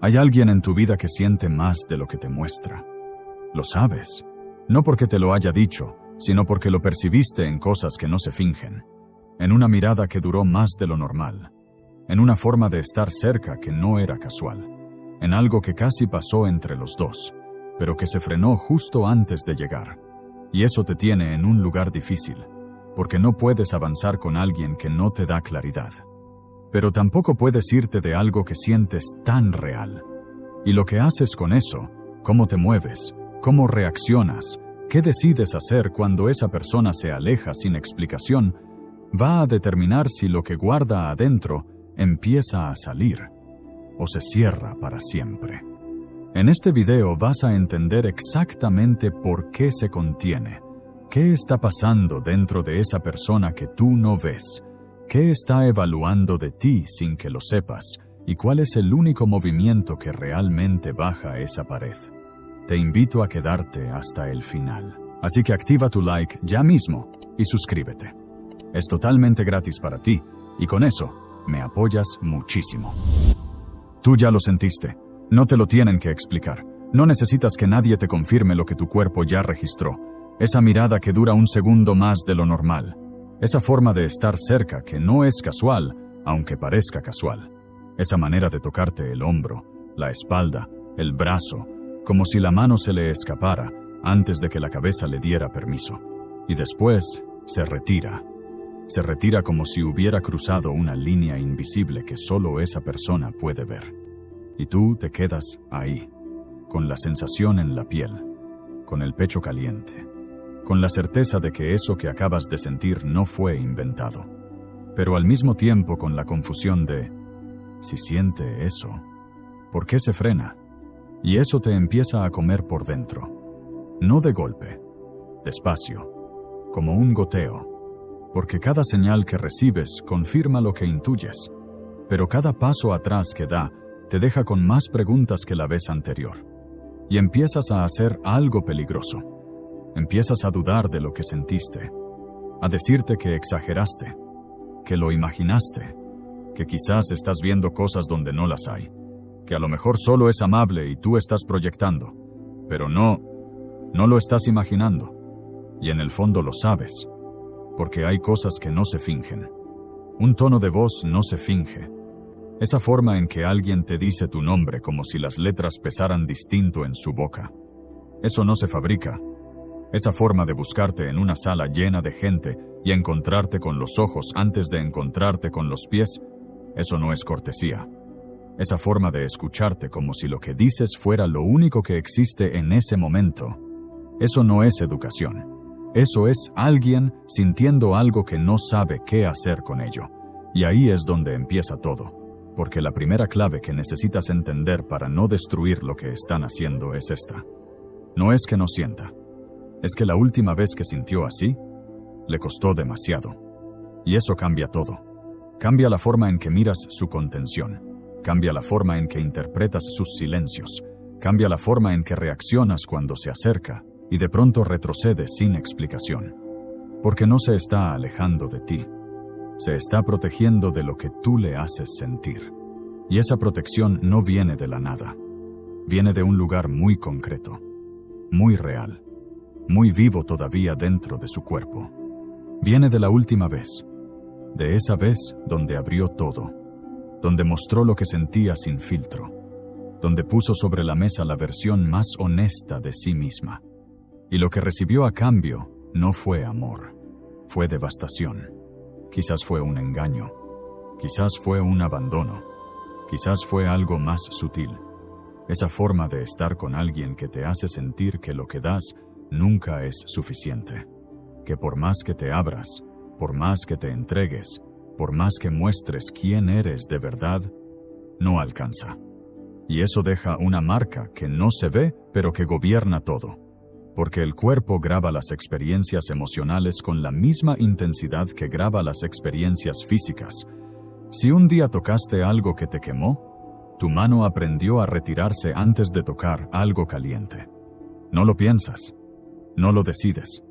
Hay alguien en tu vida que siente más de lo que te muestra. Lo sabes, no porque te lo haya dicho, sino porque lo percibiste en cosas que no se fingen, en una mirada que duró más de lo normal, en una forma de estar cerca que no era casual, en algo que casi pasó entre los dos, pero que se frenó justo antes de llegar. Y eso te tiene en un lugar difícil, porque no puedes avanzar con alguien que no te da claridad. Pero tampoco puedes irte de algo que sientes tan real. Y lo que haces con eso, cómo te mueves, cómo reaccionas, qué decides hacer cuando esa persona se aleja sin explicación, va a determinar si lo que guarda adentro empieza a salir o se cierra para siempre. En este video vas a entender exactamente por qué se contiene, qué está pasando dentro de esa persona que tú no ves, qué está evaluando de ti sin que lo sepas y cuál es el único movimiento que realmente baja esa pared. Te invito a quedarte hasta el final. Así que activa tu like ya mismo y suscríbete. Es totalmente gratis para ti y con eso me apoyas muchísimo. Tú ya lo sentiste. No te lo tienen que explicar. No necesitas que nadie te confirme lo que tu cuerpo ya registró. Esa mirada que dura un segundo más de lo normal. Esa forma de estar cerca que no es casual, aunque parezca casual. Esa manera de tocarte el hombro, la espalda, el brazo, como si la mano se le escapara antes de que la cabeza le diera permiso. Y después se retira. Se retira como si hubiera cruzado una línea invisible que solo esa persona puede ver. Y tú te quedas ahí, con la sensación en la piel, con el pecho caliente, con la certeza de que eso que acabas de sentir no fue inventado, pero al mismo tiempo con la confusión de, si siente eso, ¿por qué se frena? Y eso te empieza a comer por dentro, no de golpe, despacio, como un goteo, porque cada señal que recibes confirma lo que intuyes, pero cada paso atrás que da te deja con más preguntas que la vez anterior, y empiezas a hacer algo peligroso. Empiezas a dudar de lo que sentiste, a decirte que exageraste, que lo imaginaste, que quizás estás viendo cosas donde no las hay, que a lo mejor solo es amable y tú estás proyectando, pero no lo estás imaginando, y en el fondo lo sabes, porque hay cosas que no se fingen. Un tono de voz no se finge. Esa forma en que alguien te dice tu nombre como si las letras pesaran distinto en su boca. Eso no se fabrica. Esa forma de buscarte en una sala llena de gente y encontrarte con los ojos antes de encontrarte con los pies, eso no es cortesía. Esa forma de escucharte como si lo que dices fuera lo único que existe en ese momento, eso no es educación. Eso es alguien sintiendo algo que no sabe qué hacer con ello. Y ahí es donde empieza todo, porque la primera clave que necesitas entender para no destruir lo que están haciendo es esta. No es que no sienta. Es que la última vez que sintió así, le costó demasiado. Y eso cambia todo. Cambia la forma en que miras su contención. Cambia la forma en que interpretas sus silencios. Cambia la forma en que reaccionas cuando se acerca y de pronto retrocede sin explicación. Porque no se está alejando de ti. Se está protegiendo de lo que tú le haces sentir. Y esa protección no viene de la nada. Viene de un lugar muy concreto, muy real. Muy vivo todavía dentro de su cuerpo. Viene de la última vez, de esa vez donde abrió todo, donde mostró lo que sentía sin filtro, donde puso sobre la mesa la versión más honesta de sí misma. Y lo que recibió a cambio no fue amor, fue devastación. Quizás fue un engaño, quizás fue un abandono, quizás fue algo más sutil. Esa forma de estar con alguien que te hace sentir que lo que das nunca es suficiente, que por más que te abras, por más que te entregues, por más que muestres quién eres de verdad, no alcanza. Y eso deja una marca que no se ve, pero que gobierna todo, porque el cuerpo graba las experiencias emocionales con la misma intensidad que graba las experiencias físicas. Si un día tocaste algo que te quemó, tu mano aprendió a retirarse antes de tocar algo caliente. No lo piensas. No lo decides.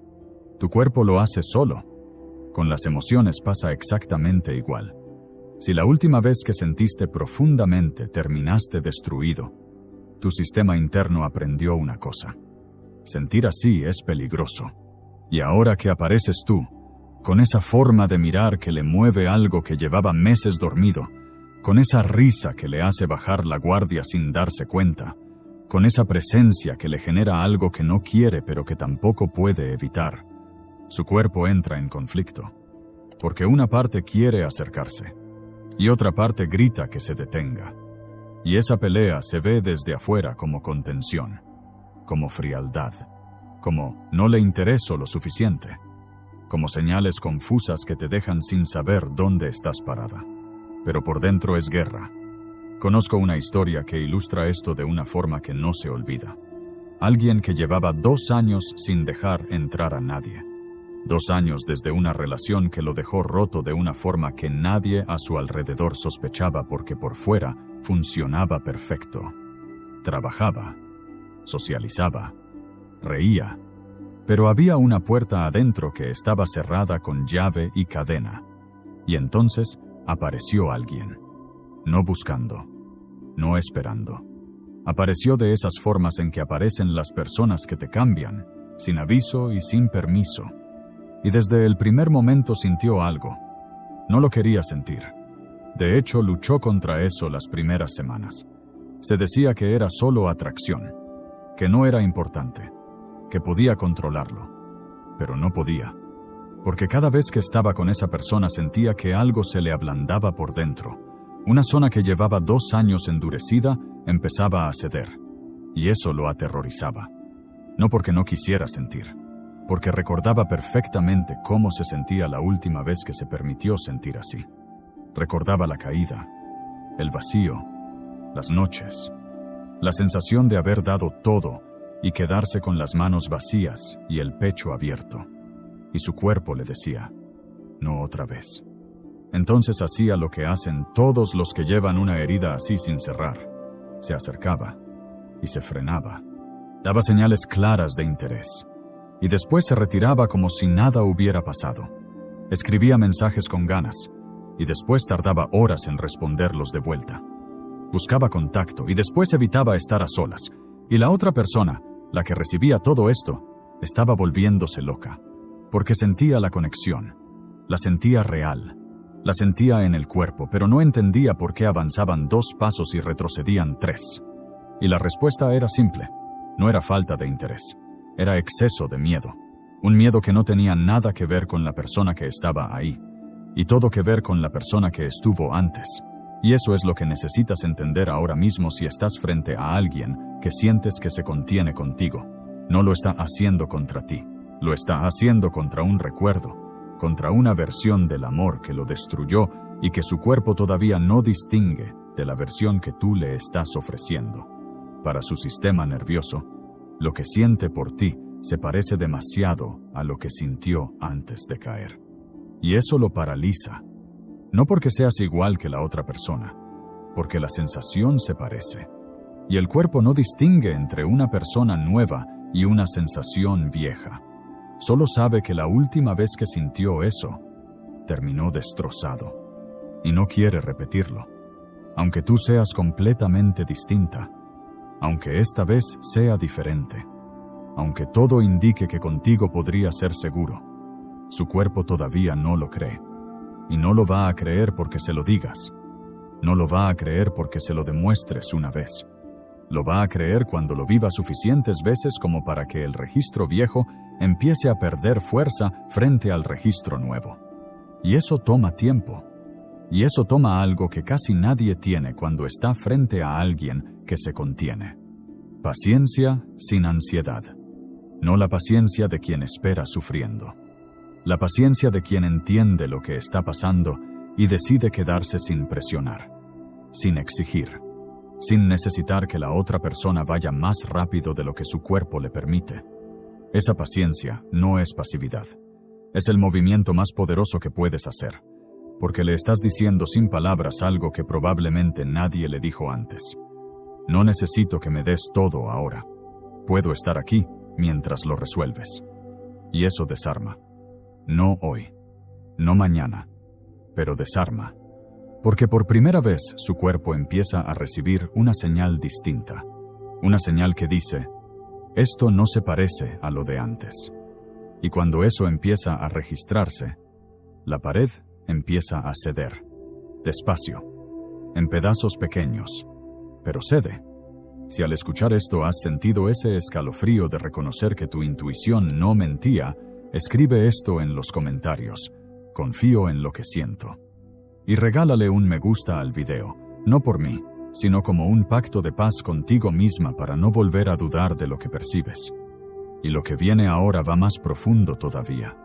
Tu cuerpo lo hace solo. Con las emociones pasa exactamente igual. Si la última vez que sentiste profundamente terminaste destruido, tu sistema interno aprendió una cosa. Sentir así es peligroso. Y ahora que apareces tú, con esa forma de mirar que le mueve algo que llevaba meses dormido, con esa risa que le hace bajar la guardia sin darse cuenta, con esa presencia que le genera algo que no quiere pero que tampoco puede evitar, su cuerpo entra en conflicto, porque una parte quiere acercarse, y otra parte grita que se detenga. Y esa pelea se ve desde afuera como contención, como frialdad, como no le intereso lo suficiente, como señales confusas que te dejan sin saber dónde estás parada. Pero por dentro es guerra. Conozco una historia que ilustra esto de una forma que no se olvida. Alguien que llevaba 2 años sin dejar entrar a nadie. 2 años desde una relación que lo dejó roto de una forma que nadie a su alrededor sospechaba porque por fuera funcionaba perfecto. Trabajaba, socializaba, reía, pero había una puerta adentro que estaba cerrada con llave y cadena. Y entonces apareció alguien, no buscando, no esperando. Apareció de esas formas en que aparecen las personas que te cambian, sin aviso y sin permiso. Y desde el primer momento sintió algo. No lo quería sentir. De hecho, luchó contra eso las primeras semanas. Se decía que era solo atracción, que no era importante, que podía controlarlo. Pero no podía, porque cada vez que estaba con esa persona sentía que algo se le ablandaba por dentro. Una zona que llevaba 2 años endurecida empezaba a ceder, y eso lo aterrorizaba. No porque no quisiera sentir, porque recordaba perfectamente cómo se sentía la última vez que se permitió sentir así. Recordaba la caída, el vacío, las noches, la sensación de haber dado todo y quedarse con las manos vacías y el pecho abierto. Y su cuerpo le decía, no otra vez. Entonces hacía lo que hacen todos los que llevan una herida así sin cerrar. Se acercaba y se frenaba. Daba señales claras de interés. Y después se retiraba como si nada hubiera pasado. Escribía mensajes con ganas, y después tardaba horas en responderlos de vuelta. Buscaba contacto, y después evitaba estar a solas. Y la otra persona, la que recibía todo esto, estaba volviéndose loca, porque sentía la conexión, la sentía real, la sentía en el cuerpo, pero no entendía por qué avanzaban 2 pasos y retrocedían 3. Y la respuesta era simple, no era falta de interés. Era exceso de miedo, un miedo que no tenía nada que ver con la persona que estaba ahí, y todo que ver con la persona que estuvo antes. Y eso es lo que necesitas entender ahora mismo si estás frente a alguien que sientes que se contiene contigo. No lo está haciendo contra ti, lo está haciendo contra un recuerdo, contra una versión del amor que lo destruyó y que su cuerpo todavía no distingue de la versión que tú le estás ofreciendo. Para su sistema nervioso, lo que siente por ti se parece demasiado a lo que sintió antes de caer. Y eso lo paraliza. No porque seas igual que la otra persona, porque la sensación se parece. Y el cuerpo no distingue entre una persona nueva y una sensación vieja. Solo sabe que la última vez que sintió eso, terminó destrozado. Y no quiere repetirlo. Aunque tú seas completamente distinta, aunque esta vez sea diferente, aunque todo indique que contigo podría ser seguro, su cuerpo todavía no lo cree. Y no lo va a creer porque se lo digas. No lo va a creer porque se lo demuestres una vez. Lo va a creer cuando lo viva suficientes veces como para que el registro viejo empiece a perder fuerza frente al registro nuevo. Y eso toma tiempo. Y eso toma algo que casi nadie tiene cuando está frente a alguien que se contiene. Paciencia sin ansiedad. No la paciencia de quien espera sufriendo. La paciencia de quien entiende lo que está pasando y decide quedarse sin presionar, sin exigir, sin necesitar que la otra persona vaya más rápido de lo que su cuerpo le permite. Esa paciencia no es pasividad. Es el movimiento más poderoso que puedes hacer, porque le estás diciendo sin palabras algo que probablemente nadie le dijo antes. No necesito que me des todo ahora. Puedo estar aquí mientras lo resuelves. Y eso desarma. No hoy, no mañana, pero desarma. Porque por primera vez su cuerpo empieza a recibir una señal distinta, una señal que dice, esto no se parece a lo de antes. Y cuando eso empieza a registrarse, la pared empieza a ceder, despacio, en pedazos pequeños, pero cede. Si al escuchar esto has sentido ese escalofrío de reconocer que tu intuición no mentía, escribe esto en los comentarios. Confío en lo que siento. Y regálale un me gusta al video, no por mí, sino como un pacto de paz contigo misma para no volver a dudar de lo que percibes. Y lo que viene ahora va más profundo todavía,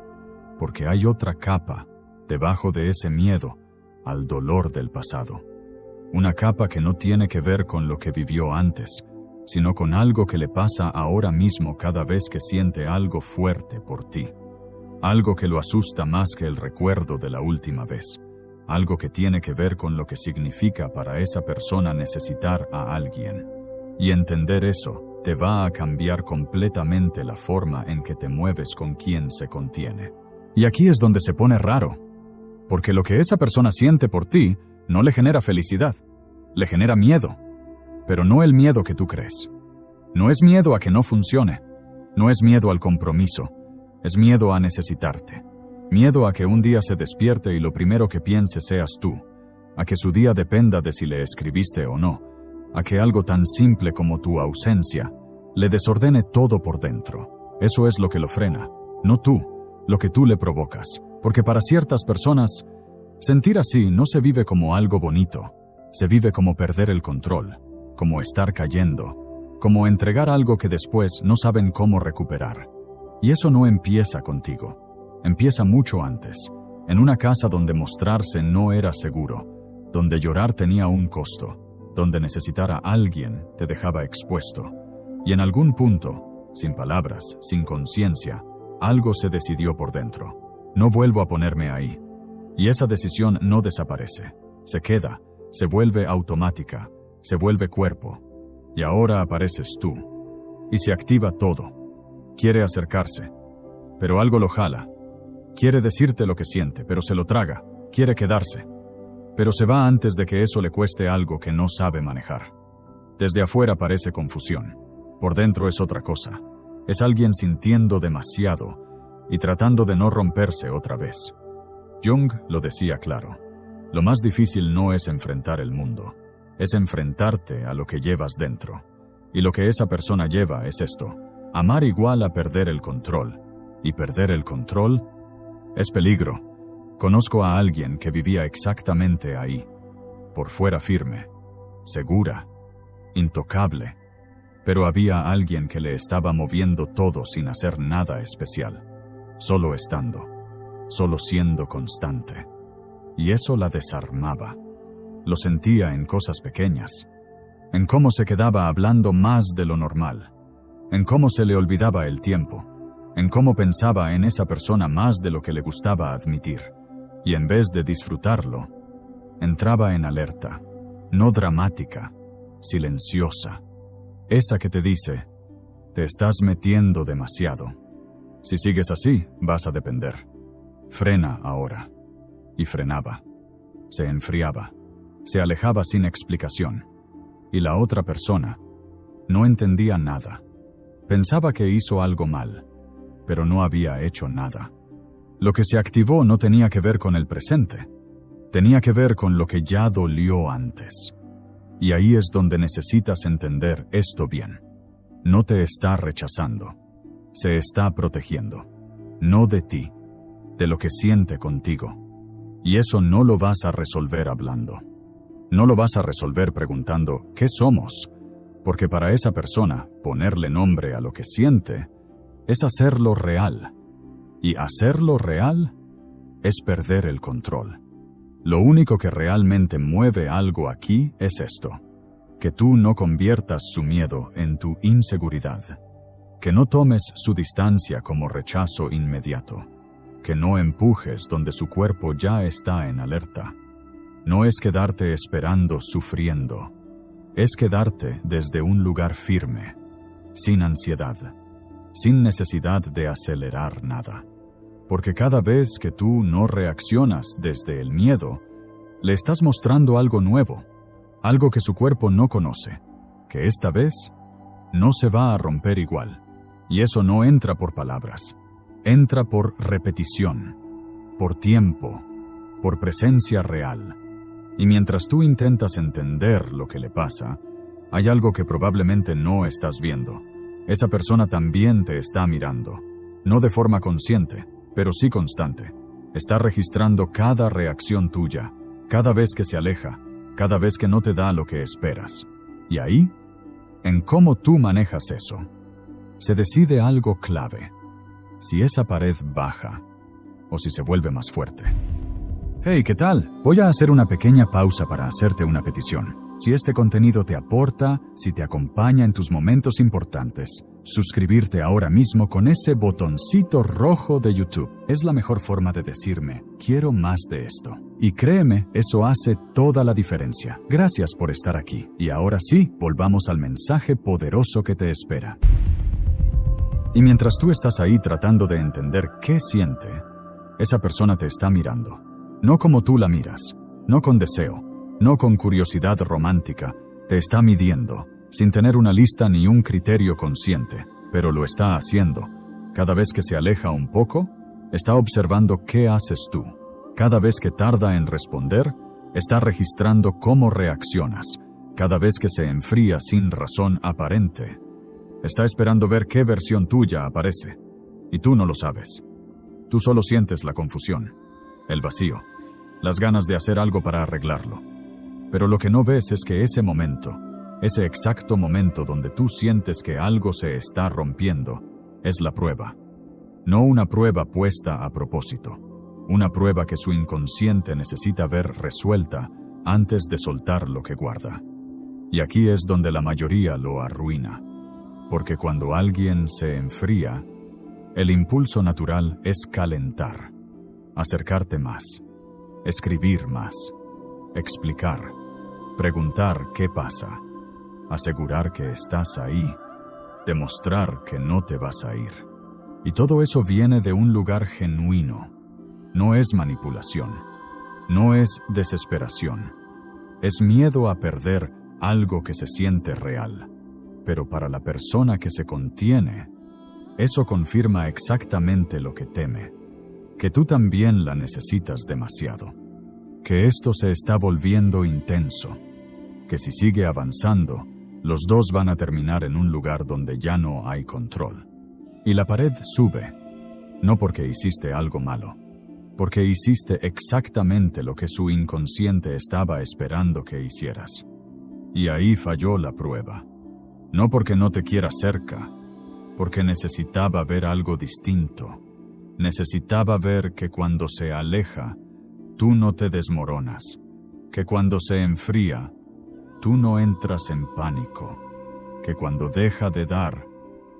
porque hay otra capa debajo de ese miedo al dolor del pasado. Una capa que no tiene que ver con lo que vivió antes, sino con algo que le pasa ahora mismo cada vez que siente algo fuerte por ti. Algo que lo asusta más que el recuerdo de la última vez. Algo que tiene que ver con lo que significa para esa persona necesitar a alguien. Y entender eso te va a cambiar completamente la forma en que te mueves con quien se contiene. Y aquí es donde se pone raro, porque lo que esa persona siente por ti no le genera felicidad, le genera miedo, pero no el miedo que tú crees. No es miedo a que no funcione, no es miedo al compromiso, es miedo a necesitarte. Miedo a que un día se despierte y lo primero que piense seas tú, a que su día dependa de si le escribiste o no, a que algo tan simple como tu ausencia le desordene todo por dentro. Eso es lo que lo frena, no tú, lo que tú le provocas, porque para ciertas personas, sentir así no se vive como algo bonito, se vive como perder el control, como estar cayendo, como entregar algo que después no saben cómo recuperar. Y eso no empieza contigo. Empieza mucho antes, en una casa donde mostrarse no era seguro, donde llorar tenía un costo, donde necesitar a alguien te dejaba expuesto. Y en algún punto, sin palabras, sin conciencia, algo se decidió por dentro. No vuelvo a ponerme ahí. Y esa decisión no desaparece, se queda, se vuelve automática, se vuelve cuerpo. Y ahora apareces tú. Y se activa todo. Quiere acercarse, pero algo lo jala. Quiere decirte lo que siente, pero se lo traga. Quiere quedarse, pero se va antes de que eso le cueste algo que no sabe manejar. Desde afuera parece confusión. Por dentro es otra cosa. Es alguien sintiendo demasiado y tratando de no romperse otra vez. Jung lo decía claro. Lo más difícil no es enfrentar el mundo, es enfrentarte a lo que llevas dentro. Y lo que esa persona lleva es esto: amar igual a perder el control. Y perder el control es peligro. Conozco a alguien que vivía exactamente ahí. Por fuera firme, segura, intocable. Pero había alguien que le estaba moviendo todo sin hacer nada especial. Solo estando, solo siendo constante. Y eso la desarmaba. Lo sentía en cosas pequeñas. En cómo se quedaba hablando más de lo normal. En cómo se le olvidaba el tiempo. En cómo pensaba en esa persona más de lo que le gustaba admitir. Y en vez de disfrutarlo, entraba en alerta, no dramática, silenciosa. Esa que te dice, te estás metiendo demasiado. Si sigues así, vas a depender. Frena ahora. Y frenaba. Se enfriaba. Se alejaba sin explicación. Y la otra persona no entendía nada. Pensaba que hizo algo mal, pero no había hecho nada. Lo que se activó no tenía que ver con el presente, tenía que ver con lo que ya dolió antes. Y ahí es donde necesitas entender esto bien. No te está rechazando, se está protegiendo. No de ti, de lo que siente contigo. Y eso no lo vas a resolver hablando. No lo vas a resolver preguntando ¿qué somos? Porque para esa persona, ponerle nombre a lo que siente es hacerlo real. Y hacerlo real es perder el control. Lo único que realmente mueve algo aquí es esto: que tú no conviertas su miedo en tu inseguridad, que no tomes su distancia como rechazo inmediato, que no empujes donde su cuerpo ya está en alerta. No es quedarte esperando sufriendo, es quedarte desde un lugar firme, sin ansiedad, sin necesidad de acelerar nada. Porque cada vez que tú no reaccionas desde el miedo, Le estás mostrando algo nuevo, algo que su cuerpo no conoce, que esta vez no se va a romper igual. Y eso no entra por palabras, entra por repetición, por tiempo, por presencia real. Y mientras tú intentas entender lo que le pasa, hay algo que probablemente no estás viendo. Esa persona también te está mirando, no de forma consciente, pero sí constante. Está registrando cada reacción tuya, cada vez que se aleja, cada vez que no te da lo que esperas. Y ahí, en cómo tú manejas eso, se decide algo clave. Si esa pared baja o si se vuelve más fuerte. Hey, ¿qué tal? Voy a hacer una pequeña pausa para hacerte una petición. Si este contenido te aporta, si te acompaña en tus momentos importantes, suscribirte ahora mismo con ese botoncito rojo de YouTube. Es la mejor forma de decirme, quiero más de esto. Y créeme, eso hace toda la diferencia. Gracias por estar aquí. Y ahora sí, volvamos al mensaje poderoso que te espera. Y mientras tú estás ahí tratando de entender qué siente, esa persona te está mirando. No como tú la miras, no con deseo, no con curiosidad romántica, te está midiendo, sin tener una lista ni un criterio consciente, pero lo está haciendo. Cada vez que se aleja un poco, está observando qué haces tú. Cada vez que tarda en responder, está registrando cómo reaccionas. Cada vez que se enfría sin razón aparente, está esperando ver qué versión tuya aparece. Y tú no lo sabes. Tú solo sientes la confusión, el vacío, las ganas de hacer algo para arreglarlo. Pero lo que no ves es que ese momento, ese exacto momento donde tú sientes que algo se está rompiendo, es la prueba. No una prueba puesta a propósito. Una prueba que su inconsciente necesita ver resuelta antes de soltar lo que guarda. Y aquí es donde la mayoría lo arruina. Porque cuando alguien se enfría, el impulso natural es calentar, acercarte más, escribir más, explicar, preguntar qué pasa, asegurar que estás ahí, demostrar que no te vas a ir. Y todo eso viene de un lugar genuino. No es manipulación, no es desesperación, es miedo a perder algo que se siente real. Pero para la persona que se contiene, eso confirma exactamente lo que teme, que tú también la necesitas demasiado, que esto se está volviendo intenso, que si sigue avanzando, los dos van a terminar en un lugar donde ya no hay control. Y la pared sube, no porque hiciste algo malo, porque hiciste exactamente lo que su inconsciente estaba esperando que hicieras. Y ahí falló la prueba. No porque no te quiera cerca, porque necesitaba ver algo distinto. Necesitaba ver que cuando se aleja, tú no te desmoronas, que cuando se enfría, tú no entras en pánico, que cuando deja de dar,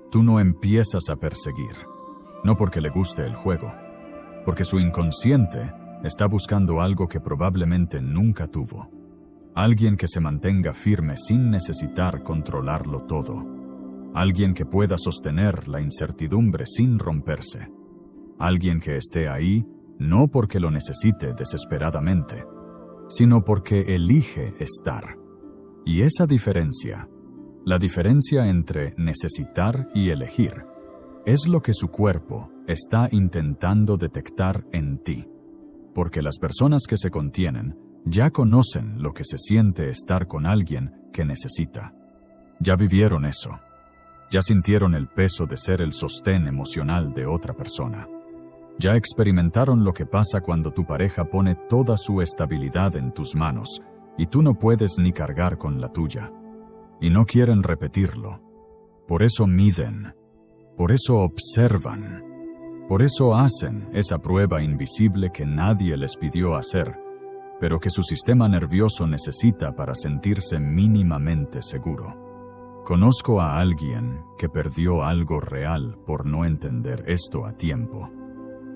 tú no empiezas a perseguir. No porque le guste el juego, porque su inconsciente está buscando algo que probablemente nunca tuvo. Alguien que se mantenga firme sin necesitar controlarlo todo. Alguien que pueda sostener la incertidumbre sin romperse. Alguien que esté ahí no porque lo necesite desesperadamente, sino porque elige estar. Y esa diferencia, la diferencia entre necesitar y elegir, es lo que su cuerpo está intentando detectar en ti. Porque las personas que se contienen ya conocen lo que se siente estar con alguien que necesita. Ya vivieron eso. Ya sintieron el peso de ser el sostén emocional de otra persona. Ya experimentaron lo que pasa cuando tu pareja pone toda su estabilidad en tus manos y tú no puedes ni cargar con la tuya. Y no quieren repetirlo. Por eso miden. Por eso observan. Por eso hacen esa prueba invisible que nadie les pidió hacer, pero que su sistema nervioso necesita para sentirse mínimamente seguro. Conozco a alguien que perdió algo real por no entender esto a tiempo.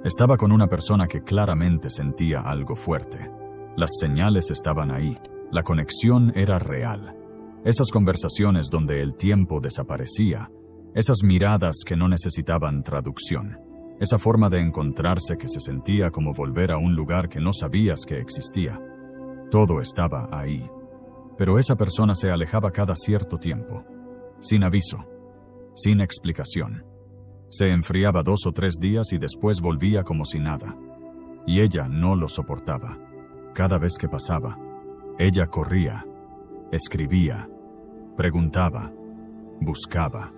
Estaba con una persona que claramente sentía algo fuerte. Las señales estaban ahí, la conexión era real. Esas conversaciones donde el tiempo desaparecía, esas miradas que no necesitaban traducción. Esa forma de encontrarse que se sentía como volver a un lugar que no sabías que existía. Todo estaba ahí. Pero esa persona se alejaba cada cierto tiempo, sin aviso, sin explicación. Se enfriaba 2 o 3 días y después volvía como si nada. Y ella no lo soportaba. Cada vez que pasaba, ella corría, escribía, preguntaba, buscaba.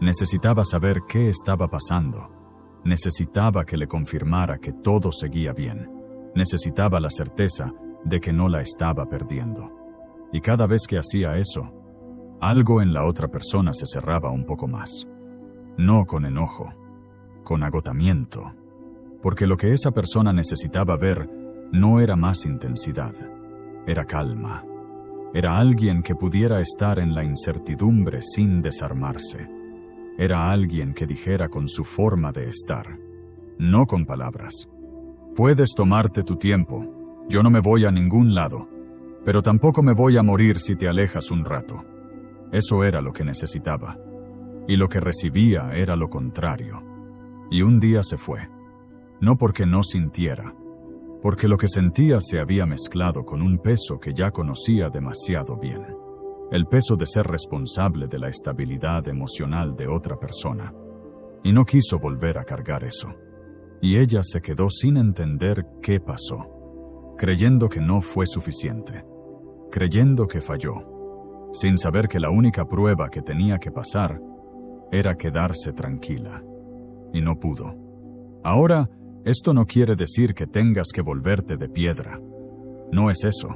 Necesitaba saber qué estaba pasando. Necesitaba que le confirmara que todo seguía bien. Necesitaba la certeza de que no la estaba perdiendo. Y cada vez que hacía eso, algo en la otra persona se cerraba un poco más. No con enojo, con agotamiento. Porque lo que esa persona necesitaba ver no era más intensidad, era calma. Era alguien que pudiera estar en la incertidumbre sin desarmarse. Era alguien que dijera con su forma de estar, no con palabras: puedes tomarte tu tiempo, yo no me voy a ningún lado, pero tampoco me voy a morir si te alejas un rato. Eso era lo que necesitaba. Y lo que recibía era lo contrario. Y un día se fue. No porque no sintiera, porque lo que sentía se había mezclado con un peso que ya conocía demasiado bien. El peso de ser responsable de la estabilidad emocional de otra persona. Y no quiso volver a cargar eso. Y ella se quedó sin entender qué pasó, creyendo que no fue suficiente, creyendo que falló, sin saber que la única prueba que tenía que pasar era quedarse tranquila. Y no pudo. Ahora, esto no quiere decir que tengas que volverte de piedra. No es eso.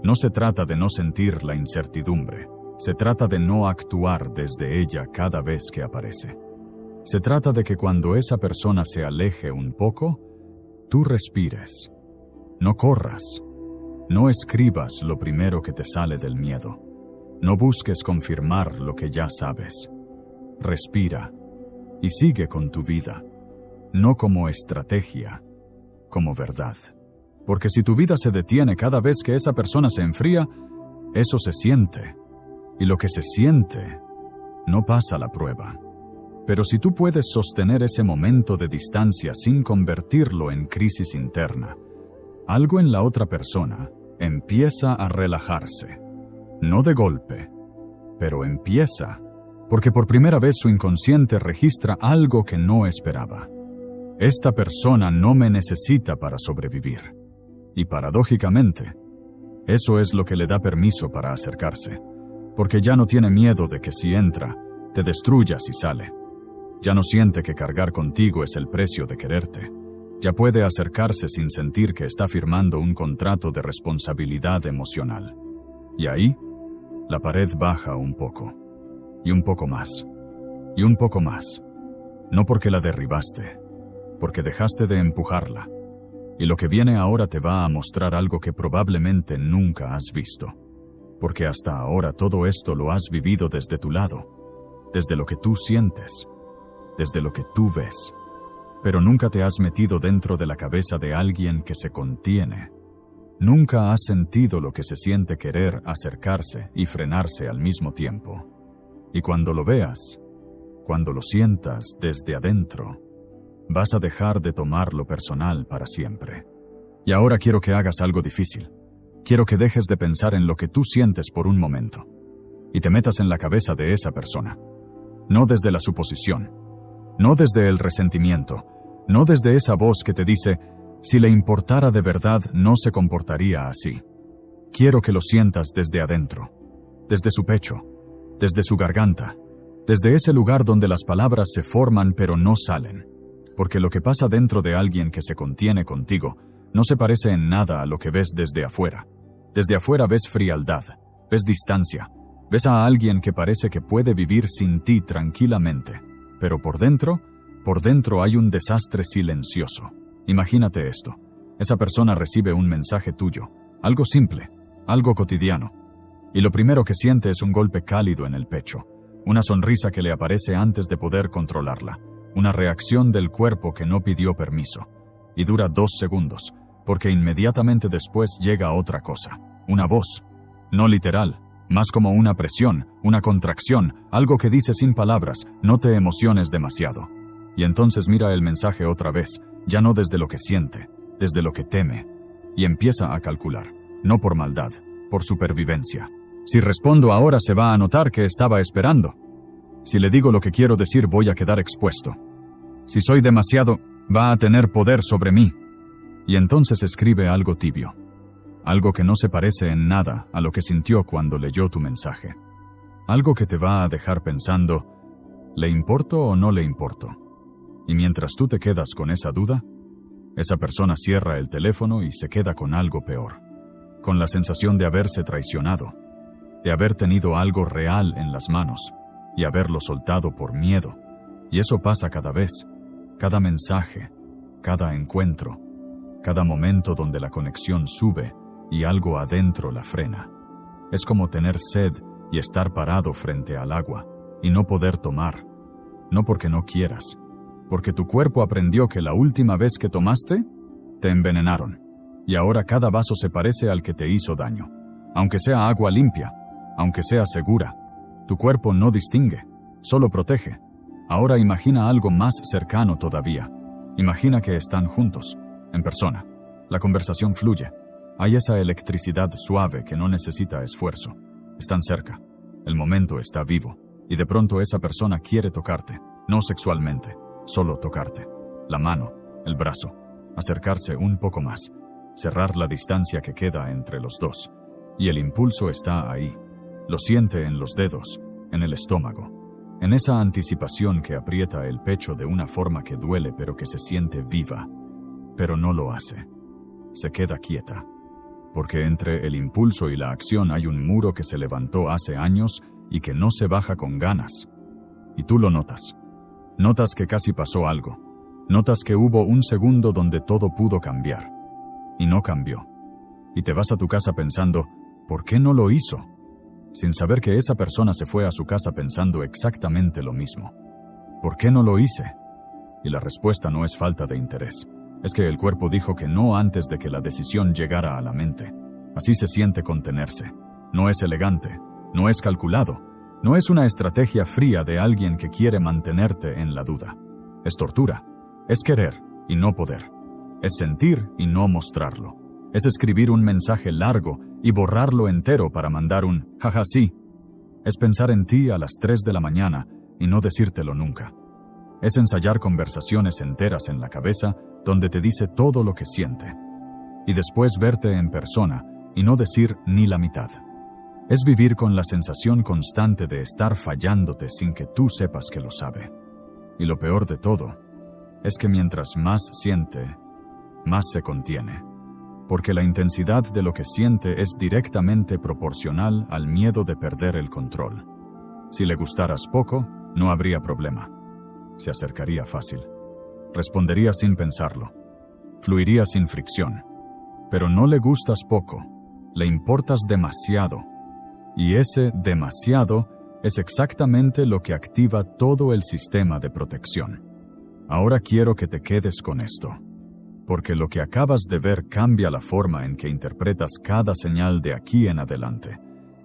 No se trata de no sentir la incertidumbre. Se trata de no actuar desde ella cada vez que aparece. Se trata de que cuando esa persona se aleje un poco, tú respires. No corras. No escribas lo primero que te sale del miedo. No busques confirmar lo que ya sabes. Respira y sigue con tu vida. No como estrategia, como verdad. Porque si tu vida se detiene cada vez que esa persona se enfría, eso se siente. Y lo que se siente no pasa la prueba. Pero si tú puedes sostener ese momento de distancia sin convertirlo en crisis interna, algo en la otra persona empieza a relajarse. No de golpe, pero empieza, porque por primera vez su inconsciente registra algo que no esperaba. Esta persona no me necesita para sobrevivir. Y paradójicamente, eso es lo que le da permiso para acercarse, porque ya no tiene miedo de que si entra, te destruya si sale. Ya no siente que cargar contigo es el precio de quererte. Ya puede acercarse sin sentir que está firmando un contrato de responsabilidad emocional. Y ahí, la pared baja un poco, y un poco más, y un poco más. No porque la derribaste, porque dejaste de empujarla. Y lo que viene ahora te va a mostrar algo que probablemente nunca has visto. Porque hasta ahora todo esto lo has vivido desde tu lado, desde lo que tú sientes, desde lo que tú ves. Pero nunca te has metido dentro de la cabeza de alguien que se contiene. Nunca has sentido lo que se siente querer acercarse y frenarse al mismo tiempo. Y cuando lo veas, cuando lo sientas desde adentro, vas a dejar de tomarlo personal para siempre. Y ahora quiero que hagas algo difícil. Quiero que dejes de pensar en lo que tú sientes por un momento y te metas en la cabeza de esa persona. No desde la suposición, no desde el resentimiento, no desde esa voz que te dice, si le importara de verdad no se comportaría así. Quiero que lo sientas desde adentro, desde su pecho, desde su garganta, desde ese lugar donde las palabras se forman pero no salen. Porque lo que pasa dentro de alguien que se contiene contigo no se parece en nada a lo que ves desde afuera. Desde afuera ves frialdad, ves distancia, ves a alguien que parece que puede vivir sin ti tranquilamente. Pero por dentro hay un desastre silencioso. Imagínate esto. Esa persona recibe un mensaje tuyo, algo simple, algo cotidiano. Y lo primero que siente es un golpe cálido en el pecho, una sonrisa que le aparece antes de poder controlarla. Una reacción del cuerpo que no pidió permiso. Y dura 2 segundos, porque inmediatamente después llega otra cosa. Una voz. No literal, más como una presión, una contracción, algo que dice sin palabras, no te emociones demasiado. Y entonces mira el mensaje otra vez, ya no desde lo que siente, desde lo que teme. Y empieza a calcular. no por maldad, por supervivencia. Si respondo ahora se va a notar que estaba esperando. Si le digo lo que quiero decir voy a quedar expuesto. Si soy demasiado, va a tener poder sobre mí. Y entonces escribe algo tibio. Algo que no se parece en nada a lo que sintió cuando leyó tu mensaje. Algo que te va a dejar pensando, ¿le importo o no le importo? Y mientras tú te quedas con esa duda, esa persona cierra el teléfono y se queda con algo peor. Con la sensación de haberse traicionado, de haber tenido algo real en las manos y haberlo soltado por miedo. Y eso pasa cada vez, cada mensaje, cada encuentro, cada momento donde la conexión sube y algo adentro la frena. Es como tener sed y estar parado frente al agua y no poder tomar, no porque no quieras, porque tu cuerpo aprendió que la última vez que tomaste, te envenenaron, y ahora cada vaso se parece al que te hizo daño. Aunque sea agua limpia, aunque sea segura, tu cuerpo no distingue, solo protege. Ahora imagina algo más cercano todavía. Imagina que están juntos, en persona. La conversación fluye. Hay esa electricidad suave que no necesita esfuerzo. Están cerca. El momento está vivo. Y de pronto esa persona quiere tocarte. No sexualmente, solo tocarte. La mano, el brazo. Acercarse un poco más. Cerrar la distancia que queda entre los dos. Y el impulso está ahí. Lo siente en los dedos, en el estómago. En esa anticipación que aprieta el pecho de una forma que duele pero que se siente viva. Pero no lo hace. Se queda quieta. Porque entre el impulso y la acción hay un muro que se levantó hace años y que no se baja con ganas. Y tú lo notas. Notas que casi pasó algo. Notas que hubo un segundo donde todo pudo cambiar. Y no cambió. Y te vas a tu casa pensando, ¿por qué no lo hizo? Sin saber que esa persona se fue a su casa pensando exactamente lo mismo. ¿Por qué no lo hice? Y la respuesta no es falta de interés. Es que el cuerpo dijo que no antes de que la decisión llegara a la mente. Así se siente contenerse. No es elegante, no es calculado, no es una estrategia fría de alguien que quiere mantenerte en la duda. Es tortura, es querer y no poder. Es sentir y no mostrarlo. Es escribir un mensaje largo y borrarlo entero para mandar un jaja sí. Es pensar en ti a las 3 de la mañana y no decírtelo nunca. Es ensayar conversaciones enteras en la cabeza donde te dice todo lo que siente. Y después verte en persona y no decir ni la mitad. Es vivir con la sensación constante de estar fallándote sin que tú sepas que lo sabe. Y lo peor de todo es que mientras más siente, más se contiene. Porque la intensidad de lo que siente es directamente proporcional al miedo de perder el control. Si le gustaras poco, no habría problema. Se acercaría fácil. Respondería sin pensarlo. Fluiría sin fricción. Pero no le gustas poco. Le importas demasiado. Y ese demasiado es exactamente lo que activa todo el sistema de protección. Ahora quiero que te quedes con esto. Porque lo que acabas de ver cambia la forma en que interpretas cada señal de aquí en adelante.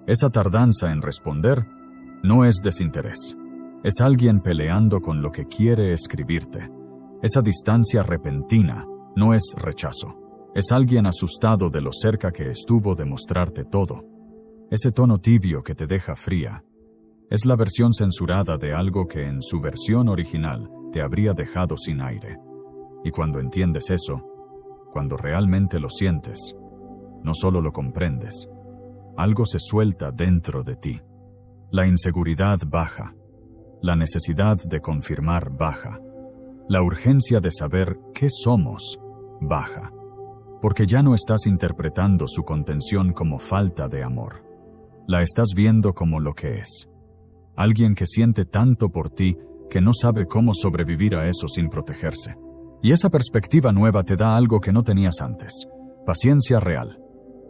Esa tardanza en responder no es desinterés. Es alguien peleando con lo que quiere escribirte. Esa distancia repentina no es rechazo. Es alguien asustado de lo cerca que estuvo de mostrarte todo. Ese tono tibio que te deja fría es la versión censurada de algo que en su versión original te habría dejado sin aire. Y cuando entiendes eso, cuando realmente lo sientes, no solo lo comprendes, algo se suelta dentro de ti. La inseguridad baja, la necesidad de confirmar baja, la urgencia de saber qué somos baja, porque ya no estás interpretando su contención como falta de amor. La estás viendo como lo que es. Alguien que siente tanto por ti que no sabe cómo sobrevivir a eso sin protegerse. Y esa perspectiva nueva te da algo que no tenías antes. Paciencia real.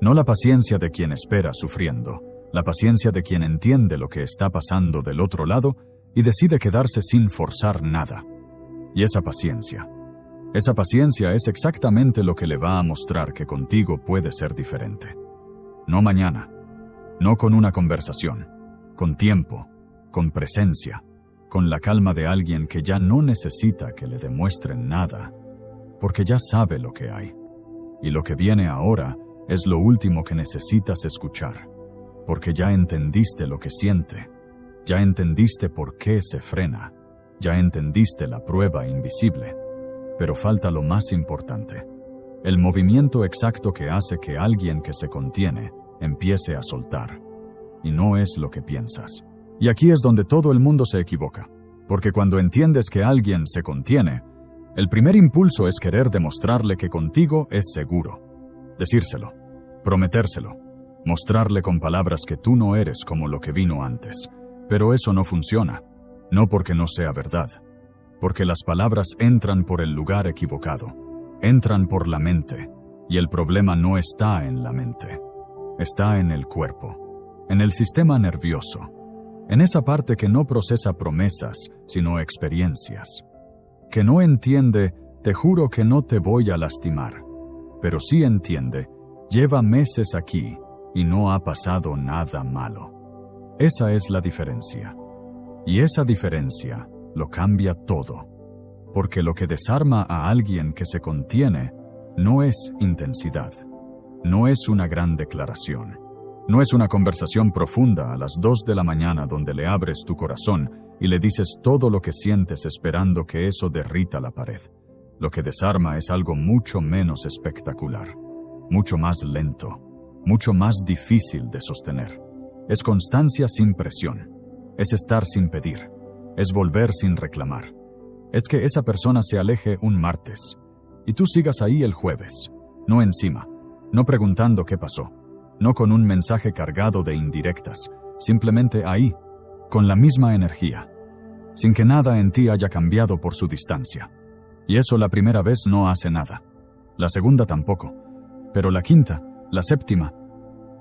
No la paciencia de quien espera sufriendo, la paciencia de quien entiende lo que está pasando del otro lado y decide quedarse sin forzar nada. Y esa paciencia es exactamente lo que le va a mostrar que contigo puede ser diferente. No mañana, no con una conversación, con tiempo, con presencia, con la calma de alguien que ya no necesita que le demuestren nada, porque ya sabe lo que hay. Y lo que viene ahora es lo último que necesitas escuchar, porque ya entendiste lo que siente, ya entendiste por qué se frena, ya entendiste la prueba invisible, pero falta lo más importante, el movimiento exacto que hace que alguien que se contiene empiece a soltar, y no es lo que piensas. Y aquí es donde todo el mundo se equivoca, porque cuando entiendes que alguien se contiene, el primer impulso es querer demostrarle que contigo es seguro, decírselo, prometérselo, mostrarle con palabras que tú no eres como lo que vino antes. Pero eso no funciona, no porque no sea verdad, porque las palabras entran por el lugar equivocado, entran por la mente, y el problema no está en la mente, está en el cuerpo, en el sistema nervioso, en esa parte que no procesa promesas, sino experiencias, que no entiende, te juro que no te voy a lastimar, pero sí entiende, lleva meses aquí y no ha pasado nada malo. Esa es la diferencia. Y esa diferencia lo cambia todo. Porque lo que desarma a alguien que se contiene no es intensidad, no es una gran declaración, no es una conversación profunda a las 2 de la mañana donde le abres tu corazón y le dices todo lo que sientes esperando que eso derrita la pared. Lo que desarma es algo mucho menos espectacular, mucho más lento, mucho más difícil de sostener. Es constancia sin presión, es estar sin pedir, es volver sin reclamar. Es que esa persona se aleje un martes y tú sigas ahí el jueves, no encima, no preguntando qué pasó, no con un mensaje cargado de indirectas, simplemente ahí, con la misma energía, sin que nada en ti haya cambiado por su distancia. Y eso la primera vez no hace nada, la segunda tampoco, pero la quinta, la séptima,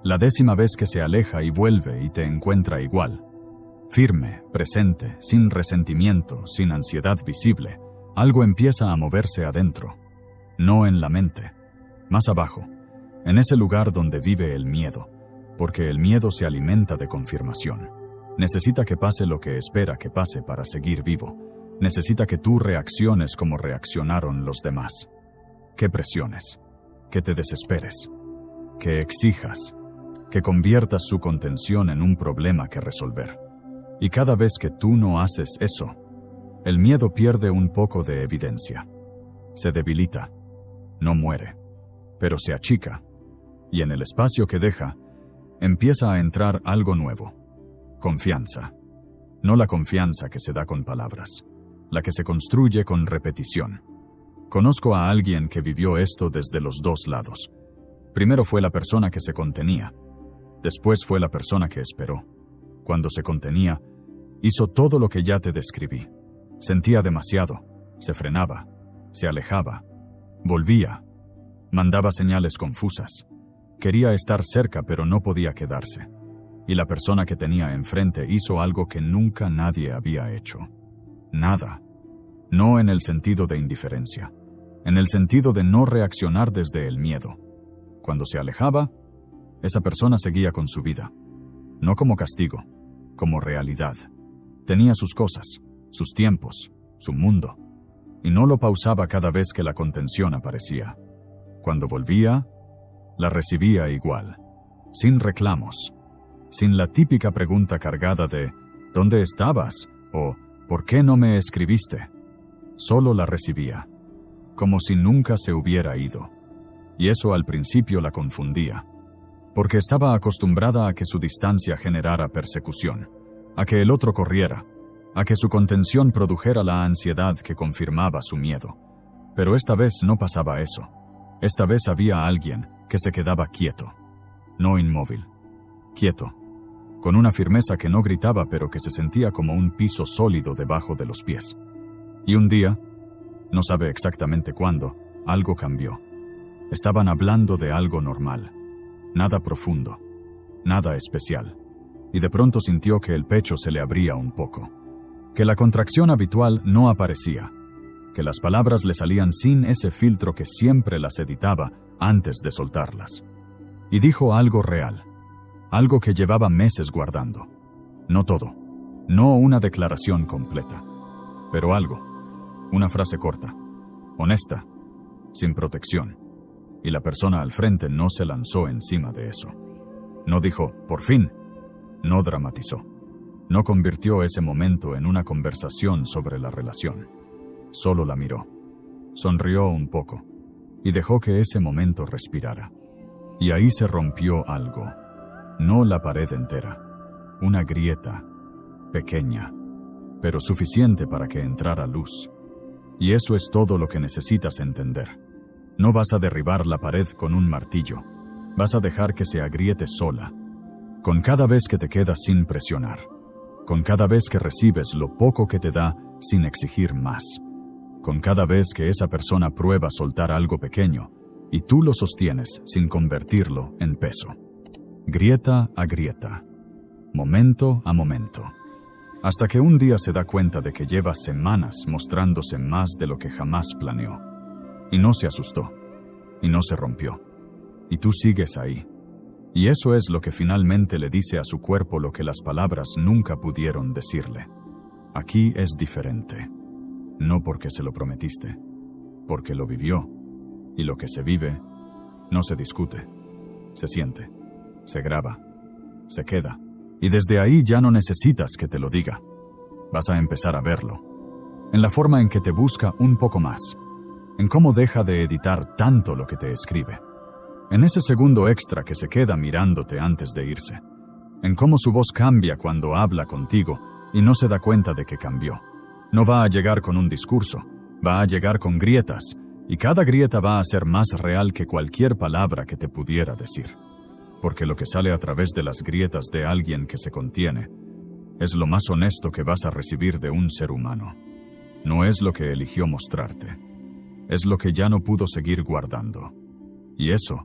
la 10ª vez que se aleja y vuelve y te encuentra igual, firme, presente, sin resentimiento, sin ansiedad visible, algo empieza a moverse adentro, no en la mente, más abajo, en ese lugar donde vive el miedo, porque el miedo se alimenta de confirmación. Necesita que pase lo que espera que pase para seguir vivo. Necesita que tú reacciones como reaccionaron los demás. Que presiones, que te desesperes, que exijas, que conviertas su contención en un problema que resolver. Y cada vez que tú no haces eso, el miedo pierde un poco de evidencia. Se debilita, no muere, pero se achica, y en el espacio que deja, empieza a entrar algo nuevo. Confianza. No la confianza que se da con palabras, la que se construye con repetición. Conozco a alguien que vivió esto desde los 2 lados. Primero fue la persona que se contenía, después fue la persona que esperó. Cuando se contenía, hizo todo lo que ya te describí. Sentía demasiado, se frenaba, se alejaba, volvía, mandaba señales confusas. Quería estar cerca pero no podía quedarse. Y la persona que tenía enfrente hizo algo que nunca nadie había hecho. Nada. No en el sentido de indiferencia, en el sentido de no reaccionar desde el miedo. Cuando se alejaba, esa persona seguía con su vida. No como castigo, como realidad. Tenía sus cosas, sus tiempos, su mundo. Y no lo pausaba cada vez que la contención aparecía. Cuando volvía, la recibía igual, sin reclamos, sin la típica pregunta cargada de ¿dónde estabas? O ¿por qué no me escribiste? Solo la recibía, como si nunca se hubiera ido. Y eso al principio la confundía, porque estaba acostumbrada a que su distancia generara persecución, a que el otro corriera, a que su contención produjera la ansiedad que confirmaba su miedo. Pero esta vez no pasaba eso. Esta vez había alguien que se quedaba quieto, no inmóvil, quieto, con una firmeza que no gritaba pero que se sentía como un piso sólido debajo de los pies. Y un día, no sabe exactamente cuándo, algo cambió. Estaban hablando de algo normal, nada profundo, nada especial, y de pronto sintió que el pecho se le abría un poco, que la contracción habitual no aparecía, que las palabras le salían sin ese filtro que siempre las editaba antes de soltarlas. Y dijo algo real, algo que llevaba meses guardando. No todo, no una declaración completa, pero algo, una frase corta, honesta, sin protección. y la persona al frente no se lanzó encima de eso. No dijo, por fin. No dramatizó. No convirtió ese momento en una conversación sobre la relación. Solo la miró. Sonrió un poco y dejó que ese momento respirara. Y ahí se rompió algo. No la pared entera. Una grieta, pequeña, pero suficiente para que entrara luz. Y eso es todo lo que necesitas entender. No vas a derribar la pared con un martillo. Vas a dejar que se agriete sola. Con cada vez que te quedas sin presionar. Con cada vez que recibes lo poco que te da sin exigir más. Con cada vez que esa persona prueba soltar algo pequeño y tú lo sostienes sin convertirlo en peso. Grieta a grieta. Momento a momento. Hasta que un día se da cuenta de que lleva semanas mostrándose más de lo que jamás planeó. Y no se asustó. Y no se rompió. Y tú sigues ahí. Y eso es lo que finalmente le dice a su cuerpo lo que las palabras nunca pudieron decirle. Aquí es diferente. No porque se lo prometiste, porque lo vivió. Y lo que se vive, no se discute. Se siente, se graba, se queda. Y desde ahí ya no necesitas que te lo diga. Vas a empezar a verlo. En la forma en que te busca un poco más. En cómo deja de editar tanto lo que te escribe. En ese segundo extra que se queda mirándote antes de irse. En cómo su voz cambia cuando habla contigo y no se da cuenta de que cambió. No va a llegar con un discurso, va a llegar con grietas, y cada grieta va a ser más real que cualquier palabra que te pudiera decir. Porque lo que sale a través de las grietas de alguien que se contiene es lo más honesto que vas a recibir de un ser humano. No es lo que eligió mostrarte, es lo que ya no pudo seguir guardando. Y eso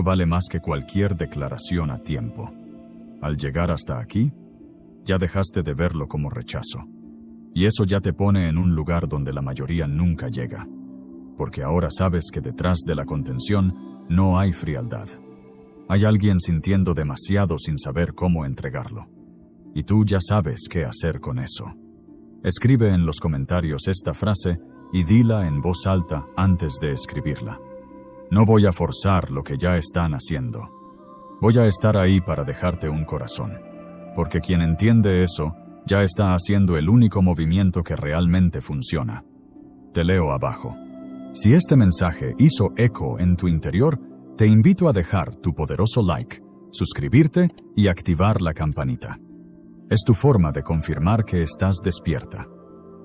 vale más que cualquier declaración a tiempo. Al llegar hasta aquí, ya dejaste de verlo como rechazo. Y eso ya te pone en un lugar donde la mayoría nunca llega. Porque ahora sabes que detrás de la contención no hay frialdad. Hay alguien sintiendo demasiado sin saber cómo entregarlo. Y tú ya sabes qué hacer con eso. Escribe en los comentarios esta frase y dila en voz alta antes de escribirla. No voy a forzar lo que ya están haciendo. Voy a estar ahí para dejarte un corazón. Porque quien entiende eso, ya está haciendo el único movimiento que realmente funciona. Te leo abajo. Si este mensaje hizo eco en tu interior, te invito a dejar tu poderoso like, suscribirte y activar la campanita. Es tu forma de confirmar que estás despierta.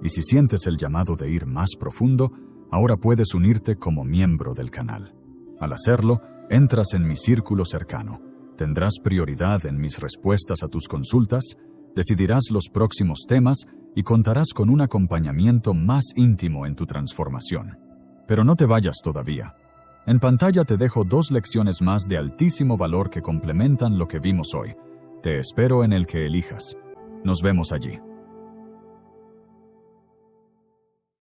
Y si sientes el llamado de ir más profundo, ahora puedes unirte como miembro del canal. Al hacerlo, entras en mi círculo cercano. Tendrás prioridad en mis respuestas a tus consultas, decidirás los próximos temas y contarás con un acompañamiento más íntimo en tu transformación. Pero no te vayas todavía. En pantalla te dejo 2 lecciones más de altísimo valor que complementan lo que vimos hoy. Te espero en el que elijas. Nos vemos allí.